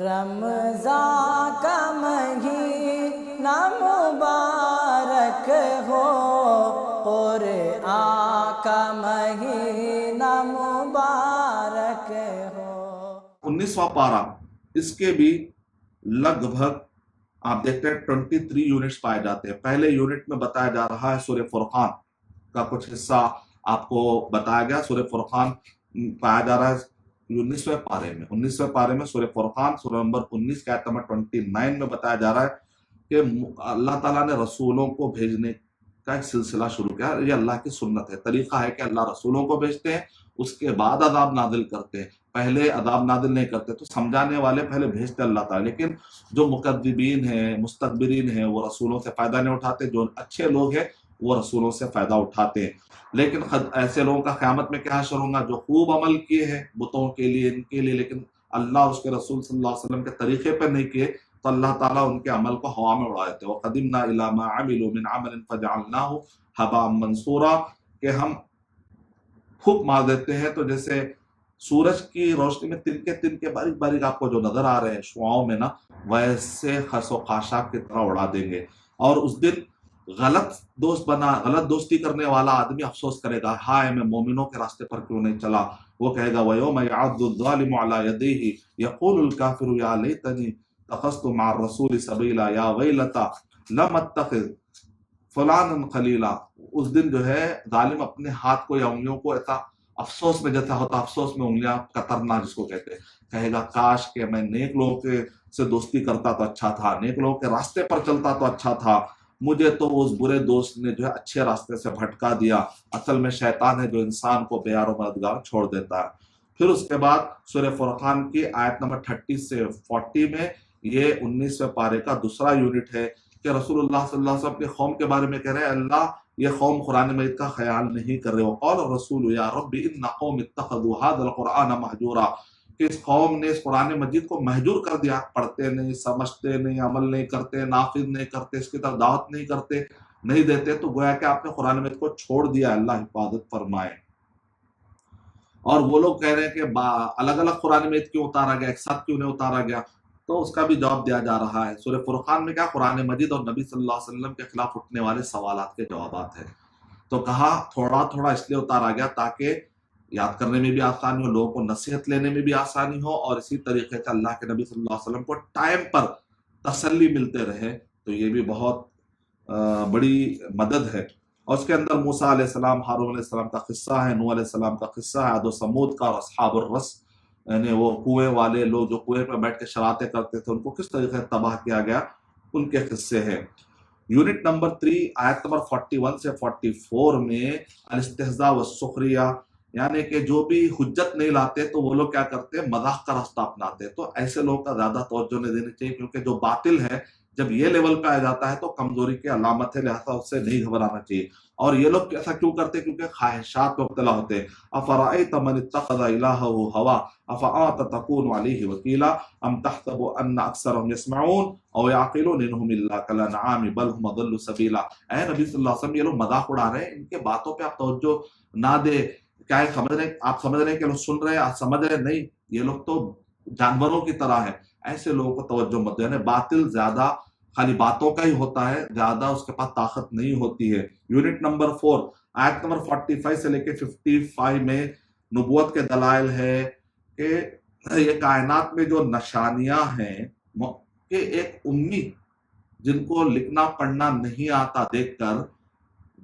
رمضان کا مہینہ مبارک ہو، قرآن کا مہینہ مبارک ہو۔ 19واں پارہ اس کے بھی لگ بھگ آپ دیکھتے ہیں 23 یونٹس پائے جاتے ہیں۔ پہلے یونٹ میں بتایا جا رہا ہے سورہ فرقان کا کچھ حصہ آپ کو بتایا گیا۔ سورہ فرقان پایا جا رہا ہے 19ویں پارے میں سورہ فرقان سورہ نمبر 19 کے آیت نمبر 29 میں بتایا جا رہا ہے کہ اللہ تعالیٰ نے رسولوں کو بھیجنے کا ایک سلسلہ شروع کیا۔ یہ اللہ کی سنت ہے، طریقہ ہے کہ اللہ رسولوں کو بھیجتے ہیں، اس کے بعد عذاب نازل کرتے ہیں، پہلے عذاب نازل نہیں کرتے۔ تو سمجھانے والے پہلے بھیجتے اللہ تعالیٰ، لیکن جو مکذبین ہیں، مستکبرین ہیں، وہ رسولوں سے فائدہ نہیں اٹھاتے۔ جو اچھے لوگ ہیں وہ رسولوں سے فائدہ اٹھاتے ہیں۔ لیکن ایسے لوگوں کا قیامت میں کیا حشر ہوگا جو خوب عمل کیے ہیں بتوں کے لیے، ان کے لیے، لیکن اللہ اور اس کے رسول صلی اللہ علیہ وسلم کے طریقے پر نہیں کیے، تو اللہ تعالیٰ ان کے عمل کو ہوا میں اڑا دیتے ہیں۔ وَقَدِمْنَا إِلَىٰ مَا عَمِلُوا مِنْ عَمَلٍ فَجَعَلْنَاهُ هَبَاءً مَنْثُورًا، کہ ہم پھونک مار دیتے ہیں تو جیسے سورج کی روشنی میں تنکے باریک باریک آپ کو جو نظر آ رہے ہیں شعاؤں میں نا، ویسے خس و خاشاک کی طرح اڑا دیں گے۔ اور اس دن غلط دوستی کرنے والا آدمی افسوس کرے گا، ہائے میں مومنوں کے راستے پر کیوں نہیں چلا۔ وہ کہے گا وَيَوْمَ يَعَضُّ الظَّالِمُ عَلَىٰ يَدَيْهِ يَقُولُ الْكَافِرُ يَا لَيْتَنِي اتَّخَذْتُ مَعَ الرَّسُولِ سَبِيلًا يَا وَيْلَتَىٰ لَمْ أَتَّخِذْ فُلَانًا خَلِيلًا۔ اس دن جو ہے ظالم اپنے ہاتھ کو یا انگلیوں کو ایسا افسوس میں جیسا ہوتا، افسوس میں انگلیاں کترنا جس کو کہتے ہیں، کہے گا کاش کہ میں نیک لوگوں کے سے دوستی کرتا تو اچھا تھا، نیک لوگوں کے راستے پر چلتا تو اچھا تھا، مجھے تو اس برے دوست نے جو ہے اچھے راستے سے بھٹکا دیا۔ اصل میں شیطان ہے جو انسان کو بے یار و مددگار چھوڑ دیتا ہے۔ پھر اس کے بعد سورہ فرقان کی آیت نمبر 30 سے 40 میں، یہ 19ویں پارے کا دوسرا یونٹ ہے کہ رسول اللہ صلی اللہ علیہ وسلم کے قوم کے بارے میں کہہ رہے ہیں اللہ یہ قوم قرآن مجید کا خیال نہیں کر رہے۔ وقال الرسول یا رب ان قوم اتخذوا هذا القرآن مہجورا، کہ اس قوم نے اس قرآن مجید کو مہجور کر دیا، پڑھتے نہیں، سمجھتے نہیں، عمل نہیں کرتے، نافذ نہیں کرتے، اس کی طرف دعوت نہیں کرتے، نہیں دیتے، تو گویا کہ آپ نے قرآن مجید کو چھوڑ دیا۔ اللہ حفاظت فرمائے۔ اور وہ لوگ کہہ رہے ہیں کہ الگ الگ قرآن مجید کیوں اتارا گیا، ایک ساتھ کیوں نہیں اتارا گیا، تو اس کا بھی جواب دیا جا رہا ہے۔ سورہ فرقان میں کیا قرآن مجید اور نبی صلی اللہ علیہ وسلم کے خلاف اٹھنے والے سوالات کے جوابات ہیں۔ تو کہا تھوڑا تھوڑا اس لیے اتارا گیا تاکہ یاد کرنے میں بھی آسانی ہو، لوگوں کو نصیحت لینے میں بھی آسانی ہو، اور اسی طریقے سے اللہ کے نبی صلی اللہ علیہ وسلم کو ٹائم پر تسلی ملتے رہے۔ تو یہ بھی بہت بڑی مدد ہے۔ اور اس کے اندر موسیٰ علیہ السلام، ہارون علیہ السلام کا قصہ ہے، نوح علیہ السلام کا قصہ ہے، عاد و سمود کا، اور اصحاب الرس یعنی وہ کنویں والے لوگ جو کنویں پہ بیٹھ کے شراتیں کرتے تھے، ان کو کس طریقے سے تباہ کیا گیا، ان کے قصے ہیں۔ یونٹ نمبر 3 آیت نمبر 41 سے 44 میں الاستہزاء والسخریہ، یعنی کہ جو بھی حجت نہیں لاتے تو وہ لوگ کیا کرتے ہیں، مذاق کا راستہ اپناتے ہیں۔ تو ایسے لوگ کا زیادہ توجہ نہیں دینی چاہیے، کیونکہ جو باطل ہے جب یہ لیول پہ آ جاتا ہے تو کمزوری کی علامت ہے، لہذا اس سے نہیں گھبرانا چاہیے۔ اور یہ لوگ ایسا کیوں کرتے ہیں؟ کیونکہ خواہشات میں مبتلا ہوتے ہیں۔ افرأیت من اتخذ الہہ ہوا افانت تکون علیہ وکیلا ام تحسب ان اکثرهم یسمعون او یعقلون انہم الا کالانعام بل هم اضل سبیلا۔ اے نبی صلی اللہ علیہ وسلم، یہ لوگ مذاق اڑا رہے ہیں، ان کے باتوں پہ آپ توجہ نہ دے۔ کیا آپ سمجھ رہے ہیں کہ لوگ سن رہے ہیں، آپ سمجھ رہے ہیں؟ نہیں، یہ لوگ تو جانوروں کی طرح ہیں۔ ایسے لوگوں کو توجہ مت دو، یعنی باطل زیادہ خالی باتوں کا ہی ہوتا ہے، زیادہ اس کے پاس طاقت نہیں ہوتی ہے۔ یونٹ نمبر 4 آیت نمبر 45 سے لے کے 55 میں نبوت کے دلائل ہے کہ یہ کائنات میں جو نشانیاں ہیں کہ ایک امی جن کو لکھنا پڑھنا نہیں آتا دیکھ کر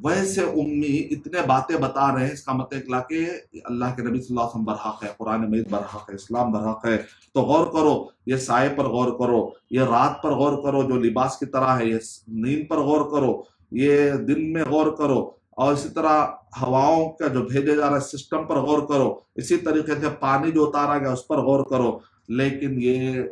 ویسے امی اتنے باتیں بتا رہے ہیں، اس کا مطلب کہ اللہ کے نبی صلی اللہ علیہ وسلم برحق ہے، قرآن مجید برحق ہے، اسلام برحق ہے۔ تو غور کرو، یہ سائے پر غور کرو، یہ رات پر غور کرو جو لباس کی طرح ہے، یہ نیند پر غور کرو، یہ دن میں غور کرو، اور اسی طرح ہواؤں کا جو بھیجے جا رہا ہے سسٹم پر غور کرو، اسی طریقے سے پانی جو اتارا گیا اس پر غور کرو۔ لیکن یہ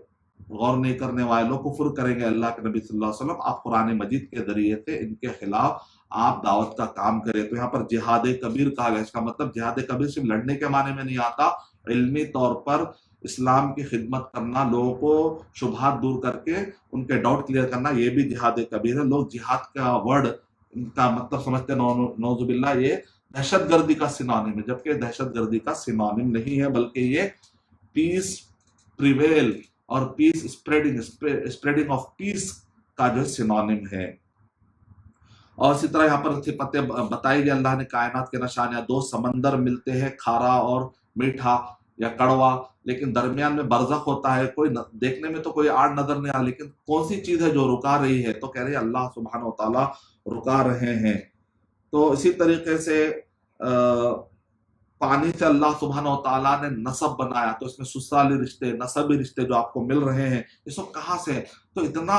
غور نہیں کرنے والے لوگ کفر کریں گے اللہ کے نبی صلی اللہ علیہ وسلم۔ آپ قرآن مجید کے ذریعے سے ان کے خلاف آپ دعوت کا کام کریں۔ تو یہاں پر جہاد کبیر کہا گیا، اس کا مطلب جہاد کبیر صرف لڑنے کے معنی میں نہیں آتا، علمی طور پر اسلام کی خدمت کرنا، لوگوں کو شبہات دور کر کے ان کے ڈاؤٹ کلیئر کرنا، یہ بھی جہاد کبیر ہے۔ لوگ جہاد کا ورڈ ان کا مطلب سمجھتے ہیں نعوذ باللہ یہ دہشت گردی کا سینونیم ہے، جبکہ دہشت گردی کا سینونیم نہیں ہے، بلکہ یہ پیس پریویل اور پیس اسپریڈنگ آف پیس کا جو سینونیم ہے. اور اسی طرح یہاں پر صفتیں بتائی گئی اللہ نے کائنات کے نشانیاں. 2 سمندر ملتے ہیں، کھارا اور میٹھا یا کڑوا، لیکن درمیان میں برزخ ہوتا ہے. کوئی دیکھنے میں تو کوئی آڑ نظر نہیں آ، لیکن کون سی چیز ہے جو رکا رہی ہے؟ تو کہہ رہے ہیں اللہ سبحانہ و تعالیٰ رکا رہے ہیں. تو اسی طریقے سے پانی سے اللہ سبحانہ و تعالیٰ نے نسب بنایا، تو اس میں سسرالی رشتے، نسبی رشتے جو آپ کو مل رہے ہیں، یہ سب کہاں سے؟ تو اتنا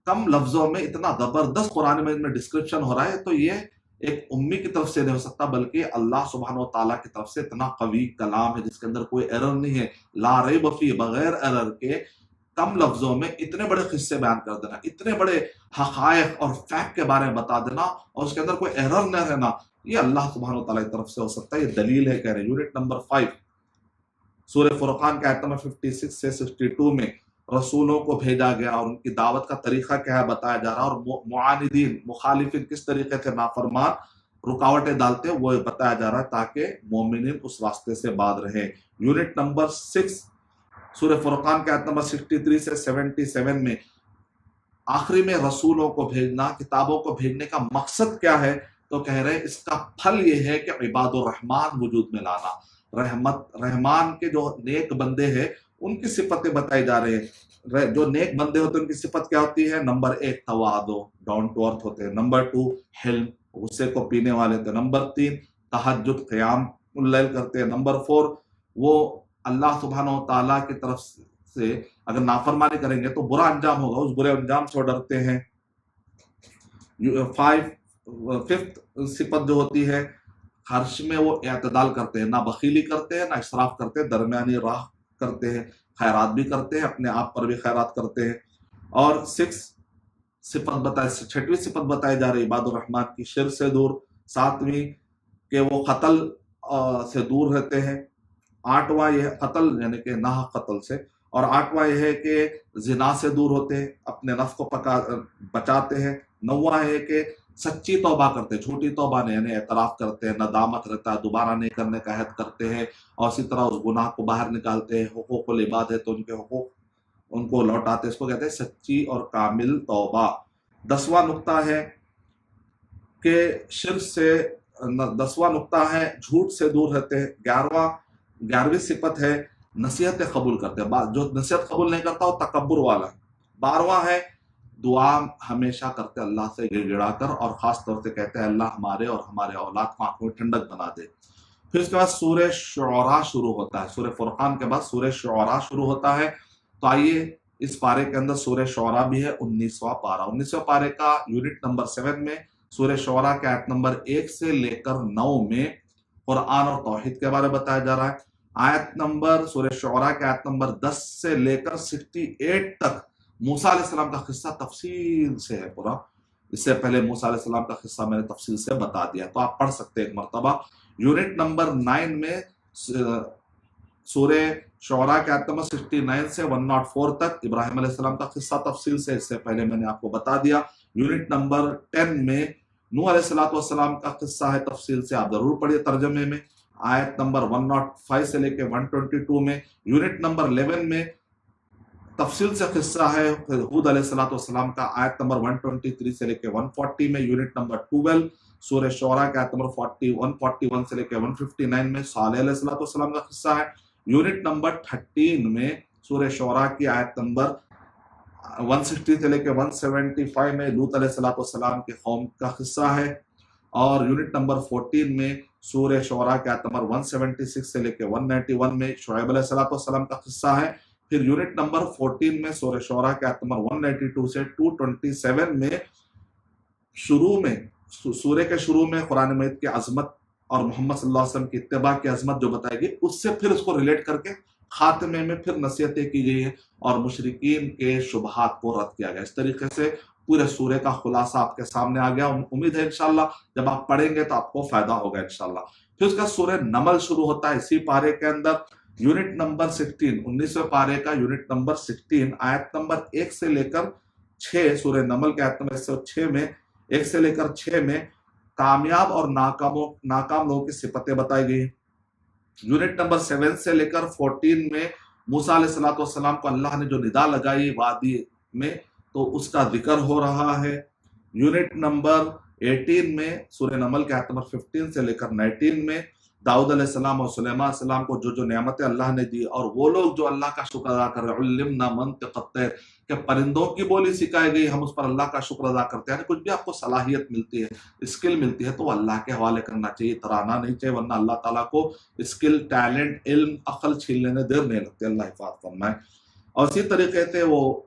کم لفظوں میں اتنا زبردست قرآن میں ڈسکرپشن ہو رہا ہے. تو یہ ایک امی کی طرف سے نہیں ہو سکتا، بلکہ اللہ سبحانہ و تعالیٰ کی طرف سے اتنا قوی کلام ہے جس کے اندر کوئی ایرر نہیں ہے. لا ریب فیہ، بغیر ایرر کے کم لفظوں میں اتنے بڑے قصے بیان کر دینا، اتنے بڑے حقائق اور فیکٹ کے بارے میں بتا دینا، اور اس کے اندر کوئی ایرر نہ رہنا، یہ اللہ سبحانہ و تعالیٰ کی طرف سے ہو سکتا ہے. یہ دلیل ہے. کہہ رہے ہیں یونٹ نمبر 5 سورہ فرقان کے آیت نمبر 56 سے 62 میں رسولوں کو بھیجا گیا اور ان کی دعوت کا طریقہ کیا ہے بتایا جا رہا، اور معاندین مخالفین کس طریقے سے نافرمان رکاوٹیں ڈالتے ہیں وہ بتایا جا رہا ہے، تاکہ مومنین اس راستے سے بعد رہیں. یونٹ نمبر 6 سورہ فرقان کے آیت نمبر 63 سے 77 میں آخری میں رسولوں کو بھیجنا، کتابوں کو بھیجنے کا مقصد کیا ہے؟ تو کہہ رہے ہیں اس کا پھل یہ ہے کہ عباد الرحمن وجود میں لانا. رحمان کے جو نیک بندے ہیں ان کی صفتیں بتائی جا رہے ہیں. جو نیک بندے ہوتے ہیں ان کی صفت کیا ہوتی ہے؟ نمبر 1 تواضع، ڈاؤن ٹو ارتھ ہوتے ہیں. نمبر 2 حلم، غصے کو پینے والے ہوتے ہیں. نمبر 3 تہجد، قیام اللیل کرتے ہیں. نمبر 4 وہ اللہ سبحانہ و تعالیٰ کی طرف سے اگر نافرمانی کریں گے تو برا انجام ہوگا، اس برے انجام سے ڈرتے ہیں. 5th صفت جو ہوتی ہے خرچ میں وہ اعتدال کرتے ہیں، نہ بخیلی کرتے ہیں نہ اسراف کرتے ہیں، درمیانی راہ کرتے ہیں، خیرات بھی کرتے ہیں، اپنے آپ پر بھی خیرات کرتے ہیں. اور 6 چھٹویں صفت بتائی جا رہی عباد الرحمن کی، شرک سے دور. 7ویں کہ وہ قتل سے دور رہتے ہیں. 8واں یہ قتل یعنی کہ ناحق قتل سے. اور 8واں یہ ہے کہ زنا سے دور ہوتے ہیں، اپنے نفس کو بچاتے ہیں. 9واں ہے کہ سچی توبہ کرتے ہیں، جھوٹی توبہ نہیں، یعنی اعتراف کرتے ہیں، ندامت رہتا ہے، دوبارہ نہیں کرنے کا عہد کرتے ہیں، اور اسی طرح اس گناہ کو باہر نکالتے ہیں. حقوق العباد ہے تو ان کے حقوق ان کو لوٹاتے ہیں، اس کو کہتے ہیں سچی اور کامل توبہ. 10واں نقطہ ہے کہ شرک سے 10واں نقطہ ہے جھوٹ سے دور رہتے ہیں. 11ویں صفت ہے نصیحت قبول کرتے ہیں، جو نصیحت قبول نہیں کرتا وہ تکبر والا ہے. 12واں ہے دعا ہمیشہ کرتے اللہ سے گڑ گڑا کر، اور خاص طور سے کہتے ہیں اللہ ہمارے اور ہمارے اولاد کو آنکھوں میں ٹھنڈک بنا دے. پھر اس کے بعد سورہ شعراء شروع ہوتا ہے. سورہ فرقان کے بعد سورہ شعراء شروع ہوتا ہے. تو آئیے اس پارے کے اندر سورہ شعراء بھی ہے، 19واں پارہ. 19واں پارے کا یونٹ نمبر 7 میں سورہ شعراء کے آیت نمبر 1 سے لے کر 9 میں قرآن اور توحید کے بارے میں بتایا جا رہا ہے. آیت نمبر سورہ شعراء کے آیت نمبر 10 سے لے کر 68 تک موسیٰ علیہ السلام کا قصہ تفصیل سے ہے پورا. اس سے پہلے موسیٰ علیہ السلام کا قصہ میں نے تفصیل سے بتا دیا، تو آپ پڑھ سکتے ہیں ایک مرتبہ. یونٹ نمبر 9 میں سورہ شعراء کے آیت نمبر 69 سے 104 تک ابراہیم علیہ السلام کا قصہ تفصیل سے، اس سے پہلے میں نے آپ کو بتا دیا. یونٹ نمبر 10 میں نوح علیہ السلام کا قصہ ہے تفصیل سے، آپ ضرور پڑھیے ترجمے میں. آیت نمبر 105 سے لے کے 122 میں. یونٹ نمبر 11 میں تفصیل سے قصہ ہے ہود علیہ السلام کا، آیت نمبر 123 سے لے کے 140 میں. یونٹ نمبر 12 سورہ شعراء کے آیت نمبر 141 سے لے کے 159 میں صالح علیہ السلام کا قصہ ہے. یونٹ نمبر 13 میں سورہ شعراء کی آیت نمبر 160 سے لے کے 175 میں لوط علیہ السلام کے قوم کا قصہ ہے. اور یونٹ نمبر 14 میں سورہ شعراء کے آیت نمبر 176 سے لے کے 191 میں شعیب علیہ السلام کا قصہ ہے. پھر یونٹ نمبر 14 میں سورہ شعراء کے آیت نمبر 192 سے 227 میں سورہ کے شروع میں قرآن مجید کی عظمت اور محمد صلی اللہ علیہ وسلم کی اتباع کی عظمت جو بتائی گئی، اس سے پھر اس کو ریلیٹ کر کے خاتمے میں پھر نصیحتیں کی گئی ہیں اور مشرکین کے شبہات کو رد کیا گیا. اس طریقے سے پورے سورے کا خلاصہ آپ کے سامنے آ گیا. امید ہے انشاءاللہ جب آپ پڑھیں گے تو آپ کو فائدہ ہوگا انشاءاللہ. پھر اس کا سورہ نمل شروع ہوتا ہے اسی پارے کے اندر. یونٹ نمبر 16 19ویں پارے کا یونٹ نمبر 16 آیت نمبر 1 سے لے کر 6 سورہ نمل کے آیت نمبر 106 میں 1 سے لے کر 6 میں کامیاب اور ناکام لوگوں کی صفتیں بتائی گئی. یونٹ نمبر 7 سے لے کر 14 میں موسیٰ علیہ السلام کو اللہ نے جو ندا لگائی وادی میں تو اس کا ذکر ہو رہا ہے۔ یونٹ نمبر 18 میں سورہ نمل کے آیت نمبر 15 سے لے کر 19 میں داؤد علیہ السلام اور سلیمان علیہ السلام کو جو نعمتیں اللہ نے دی اور وہ لوگ جو اللہ کا شکر ادا کر رہے ہیں، علمنا منطق الطیر، کہ پرندوں کی بولی سکھائی گئی، ہم اس پر اللہ کا شکر ادا کرتے ہیں۔ یعنی کچھ بھی آپ کو صلاحیت ملتی ہے، اسکل ملتی ہے، تو وہ اللہ کے حوالے کرنا چاہیے، ترانا نہیں چاہیے، ورنہ اللہ تعالیٰ کو اسکل، ٹیلنٹ، علم، عقل چھیننے میں دیر نہیں لگتی، اللہ حفاظت فرمائے۔ اور اسی طریقے سے وہ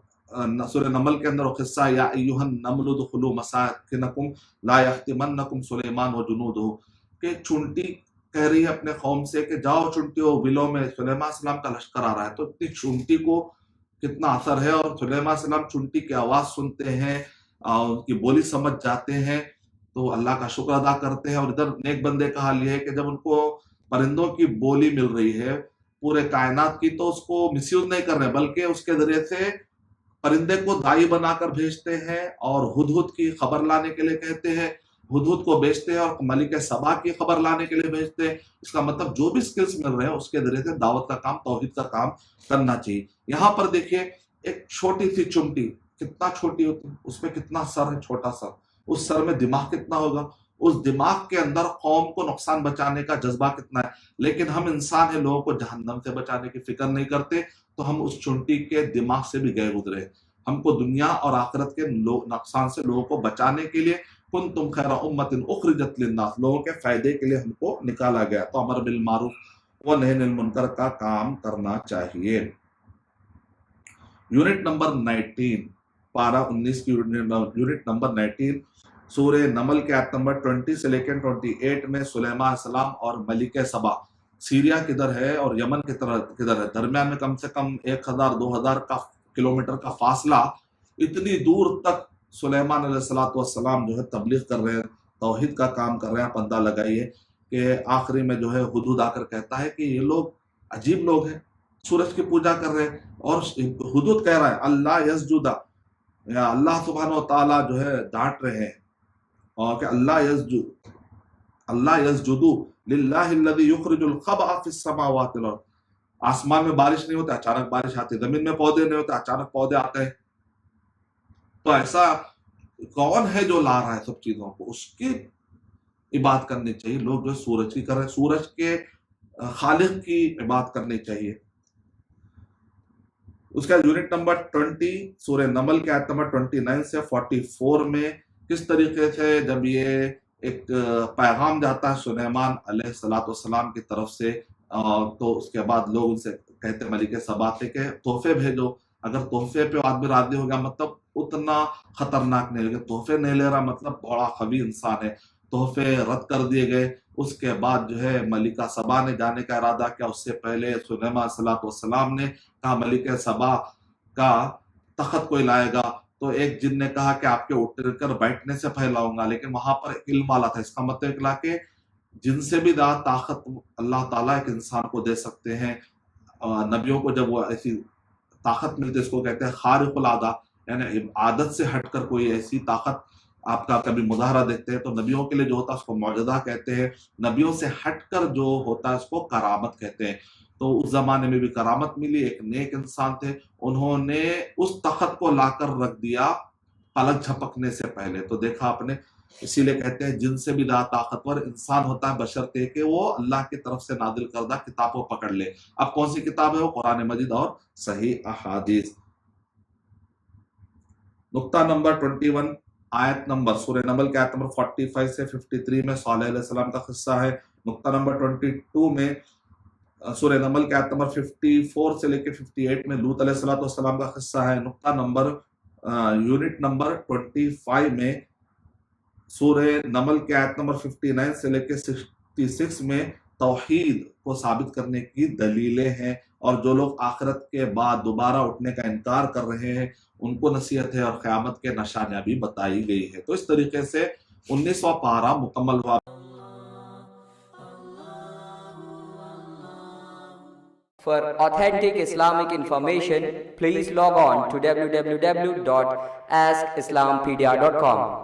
سورہ نمل کے اندر وہ قصہ یا ایھا النمل ادخلوا مساکنکم لا یحطمنکم سلیمان وجنودہ، کہ چونٹی کہہ رہی ہے اپنے قوم سے کہ جاؤ چونٹیوں، بلوں میں سلیمان علیہ السلام کا لشکر آ رہا ہے۔ تو اتنی چونٹی کو کتنا اثر ہے، اور سلیمان علیہ السلام چونٹی کی آواز سنتے ہیں اور ان کی بولی سمجھ جاتے ہیں تو اللہ کا شکر ادا کرتے ہیں۔ اور ادھر نیک بندے کا حال یہ ہے کہ جب ان کو پرندوں کی بولی مل رہی ہے پورے کائنات کی، تو اس کو مس یوز نہیں کر رہے، بلکہ اس کے ذریعے سے پرندے کو دائی بنا کر بھیجتے ہیں اور ہدہد کی خبر لانے کے لیے کہتے ہیں، ہدہد کو بیچتے ہیں اور ملک سبا کی خبر لانے کے لیے بھیجتے ہیں۔ اس کا مطلب جو بھی سکلز مل رہے ہیں اس کے ذریعے سے دعوت کا کام، توحید کا کام کرنا چاہیے۔ یہاں پر دیکھیے ایک چھوٹی سی چمٹی کتنا چھوٹی ہوتی ہے، اس میں کتنا سر ہے، چھوٹا سر، اس سر میں دماغ کتنا ہوگا، اس دماغ کے اندر قوم کو نقصان بچانے کا جذبہ کتنا ہے۔ لیکن ہم انسان ہیں، لوگوں کو جہنم سے بچانے کی فکر نہیں کرتے، تو ہم اس چونٹی کے دماغ سے بھی گئے گزرے۔ ہم کو دنیا اور آخرت کے نقصان سے لوگوں کو بچانے کے لیے کنتم خیر امۃ اخرجت للناس، لوگوں کے فائدے کے لیے ہم کو نکالا گیا، تو امر بالمعروف و نہی عن المنکر کا کام کرنا چاہیے۔ یونٹ نمبر 19، پارہ 19 کی یونٹ نمبر 19 سورہ نمل کے آیت نمبر 20 سے لے کے 28 میں سلیمان علیہ السلام اور ملک سبا، سیریا کدھر ہے اور یمن کدھر ہے، درمیان میں کم سے کم 1000-2000 کا کلومیٹر کا فاصلہ، اتنی دور تک سلیمان علیہ السلام جو ہے تبلیغ کر رہے ہیں، توحید کا کام کر رہے ہیں۔ آپ اندازہ لگائیے کہ آخری میں جو ہے ہدہد آ کر کہتا ہے کہ یہ لوگ عجیب لوگ ہیں، سورج کی پوجا کر رہے ہیں، اور ہدہد کہہ رہا ہے اللہ یسجد، یا اللہ سبحانہ و تعالیٰ جو ہے ڈانٹ رہے ہیں، اور کہ اللہ یسجد للہ الذی یخرج الخبء فی السماوات والارض، آسمان میں بارش نہیں ہوتا اچانک بارش آتی، زمین میں پودے نہیں ہوتے اچانک پودے آتے ہیں۔ تو ایسا کون ہے جو لا رہا ہے سب چیزوں کو، اس کی عبادت کرنی چاہیے۔ لوگ جو سورج کی کر رہے ہیں، سورج کے خالق کی عبادت کرنی چاہیے۔ اس کا یونٹ نمبر 20 سورہ نمل کے آیت نمبر 29 سے 44 میں کس طریقے سے جب یہ ایک پیغام جاتا ہے سلیمان علیہ السلام کی طرف سے، تو اس کے بعد لوگ ان سے کہتے ملک سبا سے کہ تحفے بھیجو۔ اگر تحفے پہ آدمی راضی ہو گیا مطلب اتنا خطرناک نہیں، لیکن تحفے نہیں لے رہا مطلب بڑا قوی انسان ہے۔ تحفے رد کر دیے گئے۔ اس کے بعد جو ہے ملکہ سبا نے جانے کا ارادہ کیا، اس سے پہلے سلیمان علیہ السلام نے کہا ملک سبا کا تخت کوئی لائے گا، تو ایک جن نے کہا کہ آپ کے اٹھ کر بیٹھنے سے پھیلاؤں گا، لیکن وہاں پر علم والا تھا۔ اس کا مطلب نکلا کہ جن سے بھی زیادہ طاقت اللہ تعالیٰ ایک انسان کو دے سکتے ہیں۔ نبیوں کو جب وہ ایسی طاقت ملتی ہے اس کو کہتے ہیں خارق العادہ، یعنی عادت سے ہٹ کر کوئی ایسی طاقت آپ کا کبھی مظاہرہ دیکھتے ہیں، تو نبیوں کے لیے جو ہوتا ہے اس کو معجزہ کہتے ہیں، نبیوں سے ہٹ کر جو ہوتا ہے اس کو کرامت کہتے ہیں۔ تو اس زمانے میں بھی کرامت ملی، ایک نیک انسان تھے، انہوں نے اس تخت کو لا کر رکھ دیا پلک جھپکنے سے پہلے۔ تو دیکھا آپ نے، اسی لیے کہتے ہیں جن سے بھی زیادہ طاقتور انسان ہوتا ہے بشرطے کہ وہ اللہ کی طرف سے نازل کردہ کتاب کو پکڑ لے۔ اب کون سی کتاب ہے وہ؟ قرآن مجید اور صحیح احادیث۔ نقطہ نمبر 21 آیت نمبر سورہ نمل کے آیت نمبر 45 سے 53 میں صالح علیہ السلام کا قصہ ہے۔ نقطہ نمبر 22 میں سورہ نمل کے آیت نمبر 54 سے لے کے 58 میں لوط علیہ السلام کا قصہ ہے۔ نقطہ نمبر یونٹ نمبر 25 میں سورہ نمل کے آیت نمبر 59 سے لے کے 66 میں توحید کو ثابت کرنے کی دلیلیں ہیں، اور جو لوگ آخرت کے بعد دوبارہ اٹھنے کا انکار کر رہے ہیں ان کو نصیحت ہے، اور قیامت کے نشانیاں بھی بتائی گئی ہے۔ تو اس طریقے سے 19واں پارہ مکمل ہوا۔ For authentic Islamic information, please log on to www.askislampedia.com.